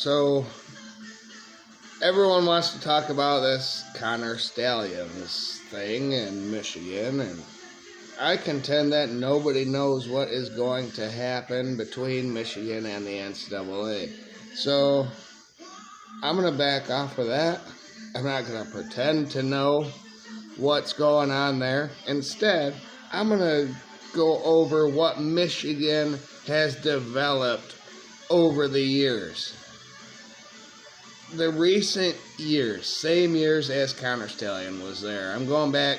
So everyone wants to talk about this Connor Stalions thing in Michigan, and I contend that nobody knows what is going to happen between Michigan and the NCAA. So I'm going to back off of that. I'm not going to pretend to know what's going on there. Instead, I'm going to go over what Michigan has developed over the years. The recent years, same years as Connor Stalion was there. I'm going back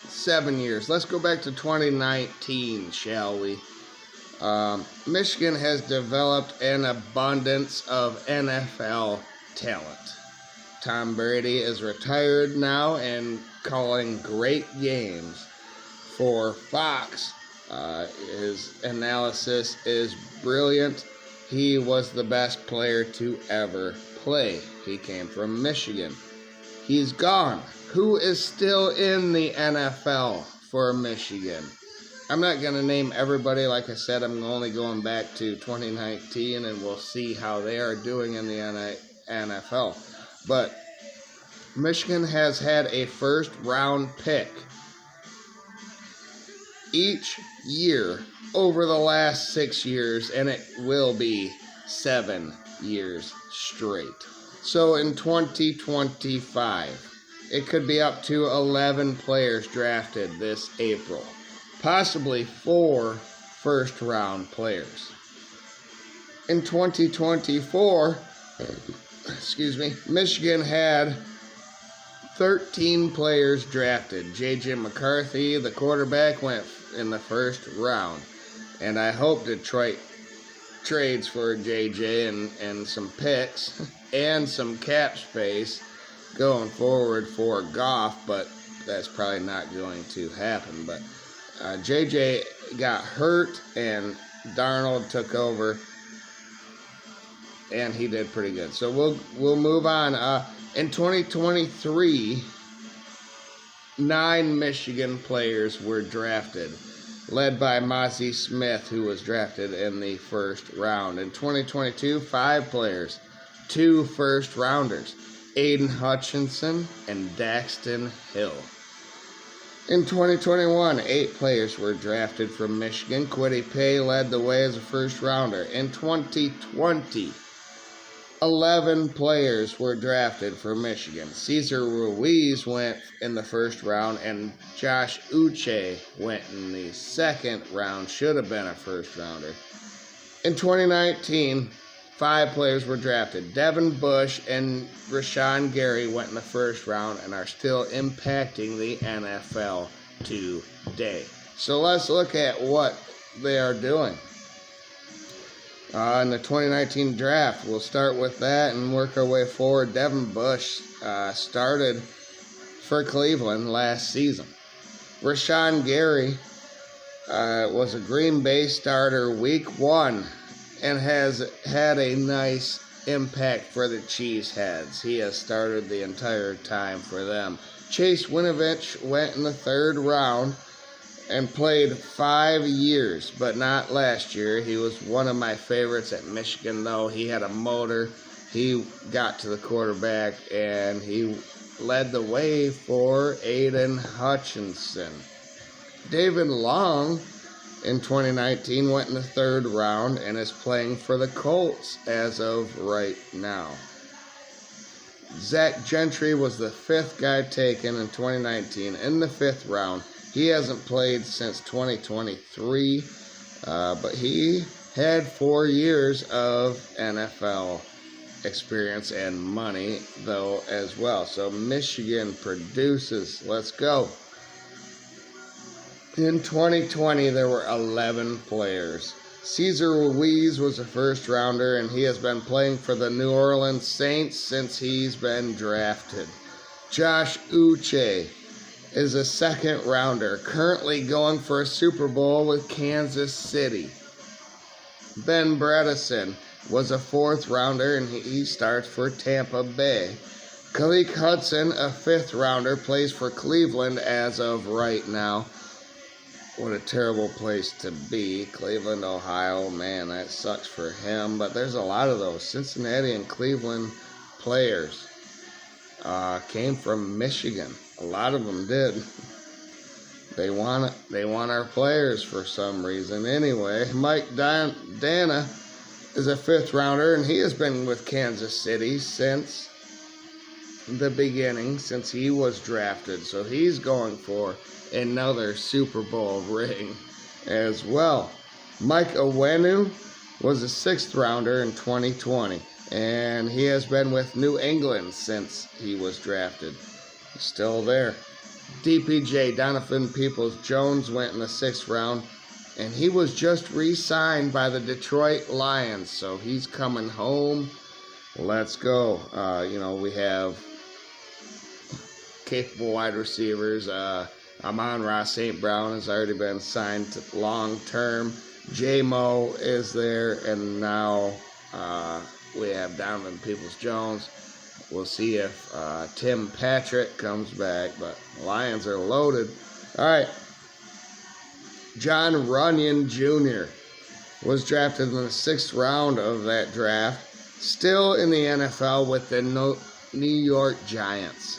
7 years. Let's go back to 2019, shall we? Michigan has developed an abundance of NFL talent. Tom Brady is retired now and calling great games for Fox. His analysis is brilliant. He was the best player to ever play. He came from Michigan. He's gone. Who is still in the NFL for Michigan? I'm not going to name everybody. Like I said, I'm only going back to 2019, and we'll see how they are doing in the NFL. But Michigan has had a first-round pick each year over the last 6 years, and it will be 7 years straight. So in 2025, it could be up to 11 players drafted this April. Possibly 4 first-round players. In 2024, Michigan had 13 players drafted. J.J. McCarthy, the quarterback, went in the first round. And I hope Detroit trades for J.J. and some picks and some cap space going forward for Goff, but that's probably not going to happen. But J.J. got hurt, and Darnold took over, and he did pretty good. So we'll move on. In 2023, 9 Michigan players were drafted, led by Mozzie Smith, who was drafted in the first round. In 2022, 5 players, 2 first-rounders, Aiden Hutchinson and Daxton Hill. In 2021, 8 players were drafted from Michigan. Kwity Paye led the way as a first-rounder. In 2020, 11 players were drafted for Michigan. Cesar Ruiz went in the first round, and Josh Uche went in the second round. Should have been a first-rounder. In 2019, 5 players were drafted. Devin Bush and Rashawn Gary went in the first round and are still impacting the NFL today. So let's look at what they are doing. In the 2019 draft, we'll start with that and work our way forward. Devin Bush started for Cleveland last season. Rashawn Gary was a Green Bay starter week 1 and has had a nice impact for the Cheeseheads. He has started the entire time for them. Chase Winovich went in the 3rd round and played 5 years, but not last year. He was one of my favorites at Michigan, though. He had a motor. He got to the quarterback, and he led the way for Aiden Hutchinson. David Long in 2019 went in the 3rd round and is playing for the Colts as of right now. Zach Gentry was the 5th guy taken in 2019 in the 5th round. He hasn't played since 2023, but he had 4 years of NFL experience and money, though, as well. So Michigan produces. Let's go. In 2020, there were 11 players. Cesar Ruiz was a first-rounder, and he has been playing for the New Orleans Saints since he's been drafted. Josh Uche is a second-rounder, currently going for a Super Bowl with Kansas City. Ben Bredesen was a 4th-rounder, and he starts for Tampa Bay. Khaleke Hudson, a 5th-rounder, plays for Cleveland as of right now. What a terrible place to be. Cleveland, Ohio, man, that sucks for him. But there's a lot of those. Cincinnati and Cleveland players came from Michigan. A lot of them did. They want our players for some reason. Anyway, Mike Dana is a 5th rounder, and he has been with Kansas City since the beginning, since he was drafted. So he's going for another Super Bowl ring as well. Mike Owenu was a 6th rounder in 2020, and he has been with New England since he was drafted. He's still there. DPJ, Donovan Peoples-Jones, went in the 6th round, and he was just re-signed by the Detroit Lions, so he's coming home. Let's go. We have capable wide receivers. Amon-Ra St. Brown has already been signed to long-term. J-Mo is there, and now we have Donovan Peoples-Jones. We'll see if Tim Patrick comes back, but Lions are loaded. All right. John Runyon Jr. was drafted in the 6th round of that draft, still in the NFL with the New York Giants.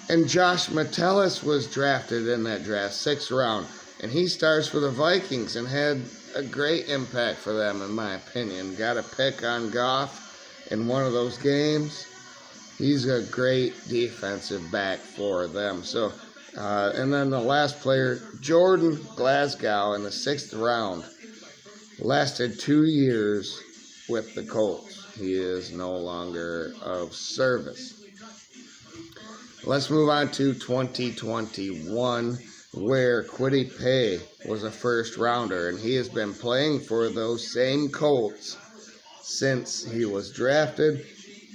And Josh Metellus was drafted in that draft, 6th round, and he starts for the Vikings and had a great impact for them, in my opinion. Got a pick on Goff in one of those games. He's a great defensive back for them. So, and then the last player, Jordan Glasgow, in the 6th round, lasted 2 years with the Colts. He is no longer of service. Let's move on to 2021, where Kwity Paye was a 1st rounder, and he has been playing for those same Colts since he was drafted.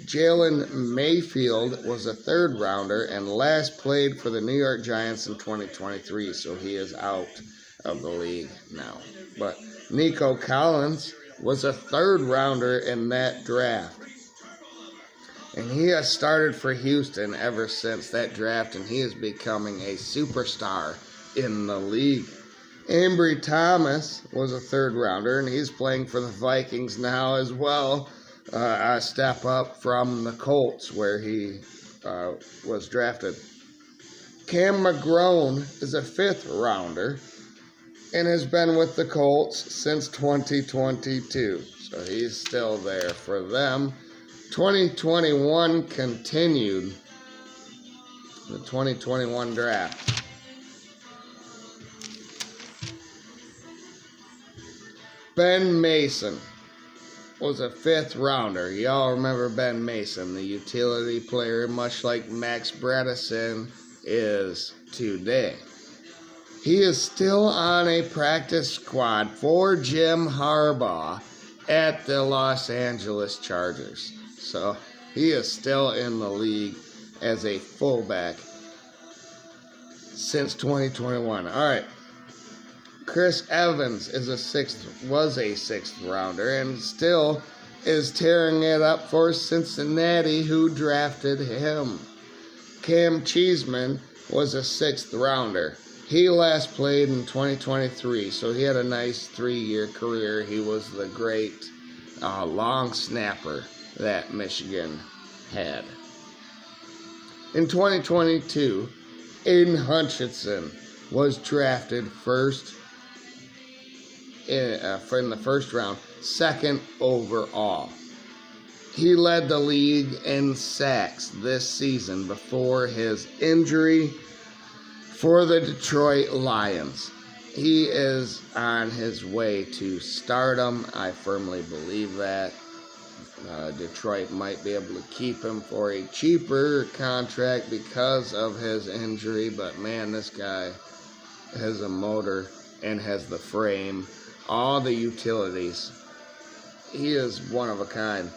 Jalen Mayfield was a 3rd rounder and last played for the New York Giants in 2023, so he is out of the league now. But Nico Collins was a 3rd rounder in that draft, and he has started for Houston ever since that draft, and he is becoming a superstar in the league. Ambry Thomas was a 3rd rounder, and he's playing for the Vikings now as well. A step up from the Colts where he was drafted. Cam McGrone is a 5th rounder and has been with the Colts since 2022. So he's still there for them. 2021 continued. The 2021 draft. Ben Mason was a 5th rounder. Y'all remember Ben Mason, the utility player, much like Max Bredesen is today. He is still on a practice squad for Jim Harbaugh at the Los Angeles Chargers. So he is still in the league as a fullback since 2021. All right. Chris Evans was a 6th rounder and still is tearing it up for Cincinnati, who drafted him. Cam Cheeseman was a 6th rounder. He last played in 2023, so he had a nice 3-year career. He was the great long snapper that Michigan had. In 2022, Aiden Hutchinson was drafted in the 1st round, 2nd overall. He led the league in sacks this season before his injury for the Detroit Lions. He is on his way to stardom. I firmly believe that. Detroit might be able to keep him for a cheaper contract because of his injury, but man, this guy has a motor and has the frame, all the utilities. He is one of a kind.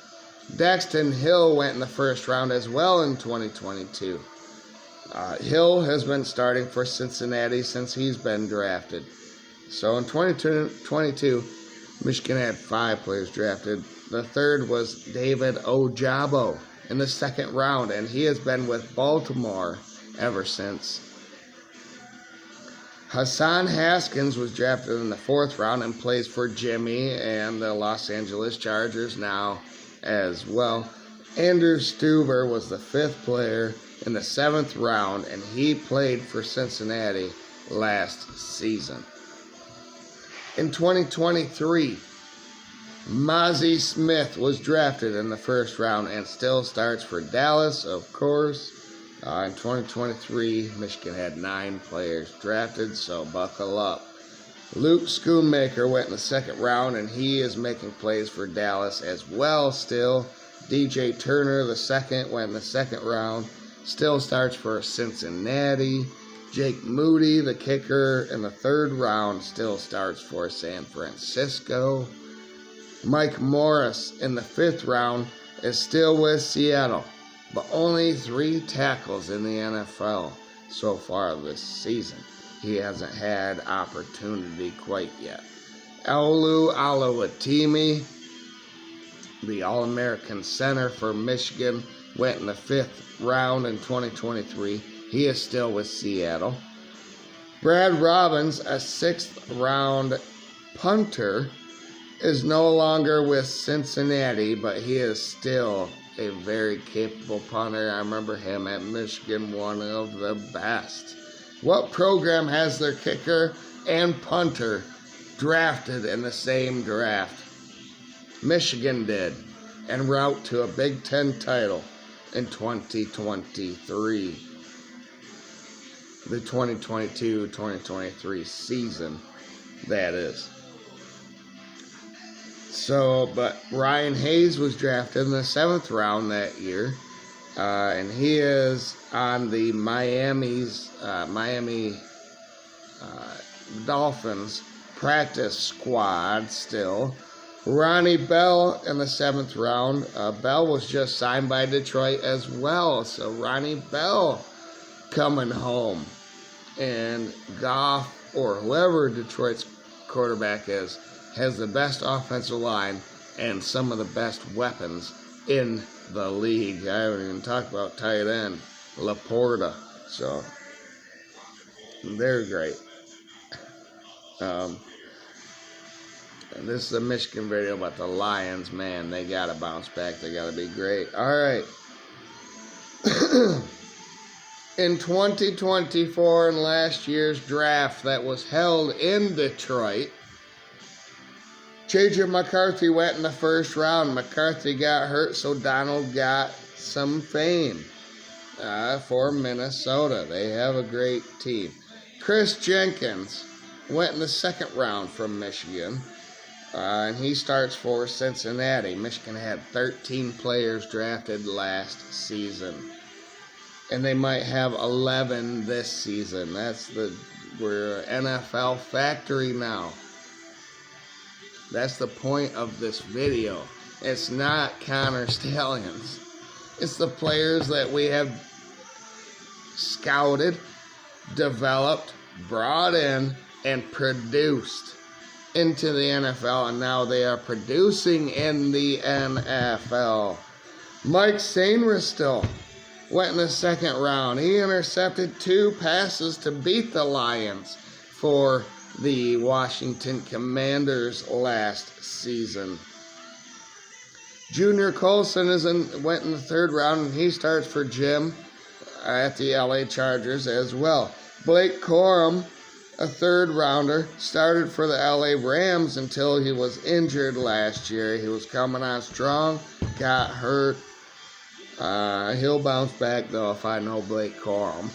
Daxton Hill went in the 1st round as well in 2022. Hill has been starting for Cincinnati since he's been drafted. So in 2022, Michigan had 5 players drafted. The 3rd was David Ojabo in the 2nd round, and he has been with Baltimore ever since. Hassan Haskins was drafted in the 4th round and plays for Jimmy and the Los Angeles Chargers now as well. Andrew Stuber was the 5th player in the 7th round, and he played for Cincinnati last season. In 2023, Mozzie Smith was drafted in the 1st round and still starts for Dallas, of course. In 2023, Michigan had 9 players drafted, so buckle up. Luke Schoonmaker went in the 2nd round, and he is making plays for Dallas as well still. DJ Turner, the 2nd, went in the 2nd round, still starts for Cincinnati. Jake Moody, the kicker, in the 3rd round, still starts for San Francisco. Mike Morris in the 5th round is still with Seattle, but only 3 tackles in the NFL so far this season. He hasn't had opportunity quite yet. Olu Oluwatimi, the All-American center for Michigan, went in the 5th round in 2023. He is still with Seattle. Brad Robbins, a 6th round punter, is no longer with Cincinnati, but he is still a very capable punter. I remember him at Michigan, one of the best. What program has their kicker and punter drafted in the same draft? Michigan did, en route to a Big Ten title in 2023. The 2022-2023 season, that is. So, but Ryan Hayes was drafted in the 7th round that year, and he is on the Miami Dolphins practice squad still. Ronnie Bell in the 7th round. Bell was just signed by Detroit as well, so Ronnie Bell coming home. And Goff, or whoever Detroit's quarterback is, has the best offensive line and some of the best weapons in the league. I haven't even talked about tight end, Laporta. So, they're great. And this is a Michigan video about the Lions. Man, they got to bounce back. They got to be great. All right. In 2024, in last year's draft that was held in Detroit, J.J. McCarthy went in the 1st round. McCarthy got hurt, so Donald got some fame for Minnesota. They have a great team. Chris Jenkins went in the 2nd round from Michigan, and he starts for Cincinnati. Michigan had 13 players drafted last season, and they might have 11 this season. We're an NFL factory now. That's the point of this video. It's not Connor Stalions. It's the players that we have scouted, developed, brought in, and produced into the NFL, and now they are producing in the NFL. Mike Sainristil went in the 2nd round. He intercepted 2 passes to beat the Lions for the Washington Commanders last season. Junior Colson went in the 3rd round, and he starts for Jim at the LA Chargers as well. Blake Corum, a 3rd rounder, started for the LA Rams until he was injured last year. He was coming on strong, got hurt. He'll bounce back, though, if I know Blake Corum.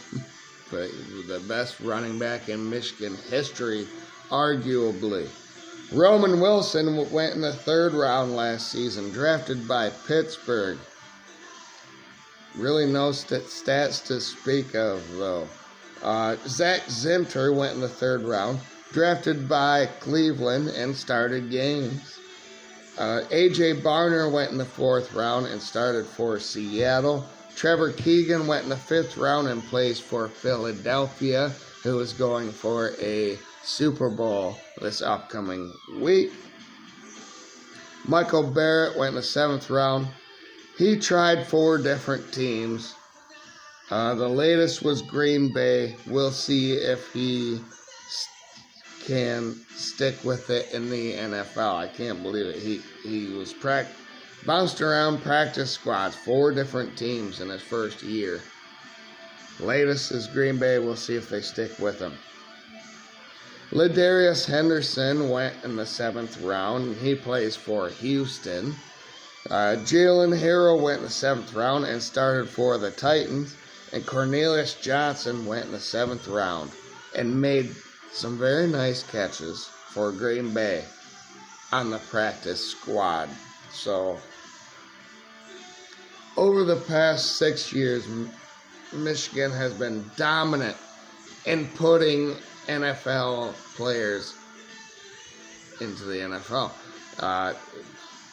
But the best running back in Michigan history, arguably. Roman Wilson went in the 3rd round last season, drafted by Pittsburgh. Really no stats to speak of, though. Zach Zinter went in the 3rd round, drafted by Cleveland and started games. A.J. Barner went in the 4th round and started for Seattle. Trevor Keegan went in the 5th round and plays for Philadelphia, who is going for a Super Bowl this upcoming week. Michael Barrett went in the 7th round. He tried 4 different teams. The latest was Green Bay. We'll see if he can stick with it in the NFL. I can't believe it. He was bounced around practice squads, 4 different teams in his first year. Latest is Green Bay. We'll see if they stick with him. Ladarius Henderson went in the 7th round, and he plays for Houston. Jalen Harrell went in the 7th round and started for the Titans. And Cornelius Johnson went in the 7th round and made some very nice catches for Green Bay on the practice squad. So, over the past 6 years, Michigan has been dominant in putting NFL players into the NFL.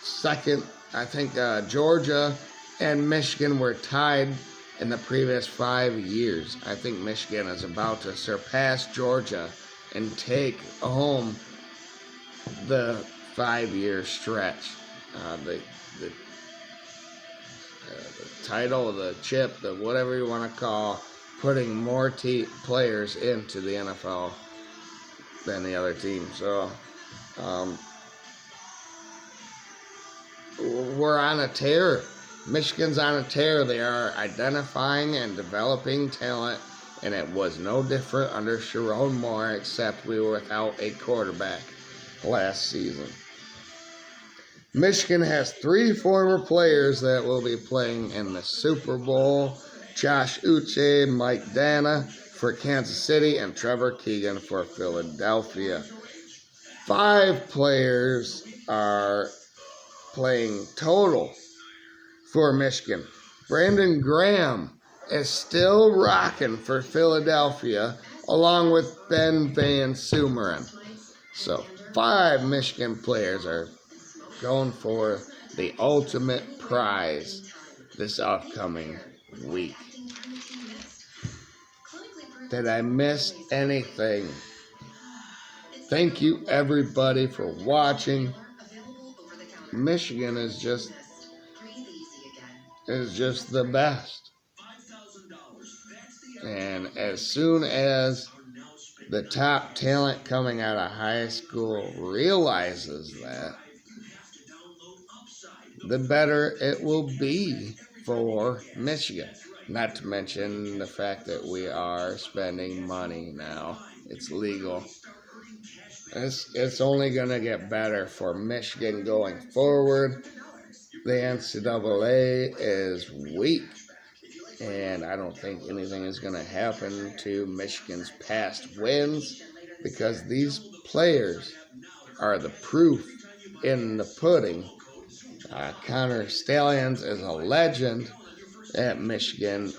Second, I think Georgia and Michigan were tied in the previous 5 years. I think Michigan is about to surpass Georgia and take home the 5-year stretch. The title, the chip, the whatever you want to call, putting more players into the NFL than the other team. So, we're on a tear. Michigan's on a tear. They are identifying and developing talent, and it was no different under Sharon Moore, except we were without a quarterback last season. Michigan has 3 former players that will be playing in the Super Bowl. Josh Uche, Mike Dana for Kansas City, and Trevor Keegan for Philadelphia. 5 players are playing total for Michigan. Brandon Graham is still rocking for Philadelphia, along with Ben Van Sumeren. So 5 Michigan players are going for the ultimate prize this upcoming week. Did I miss anything? Thank you everybody for watching. Michigan is just the best. And as soon as the top talent coming out of high school realizes that, the better it will be for Michigan. Not to mention the fact that we are spending money now. It's legal. It's only going to get better for Michigan going forward. The NCAA is weak, and I don't think anything is going to happen to Michigan's past wins, because these players are the proof in the pudding. Connor Stalions is a legend at Michigan.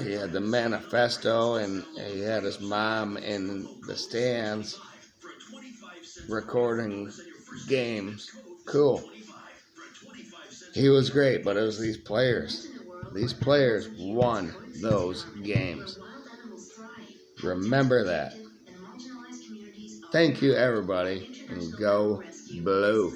He had the manifesto, and he had his mom in the stands recording games. Cool. He was great, but it was these players. These players won those games. Remember that. Thank you, everybody, and go Blue.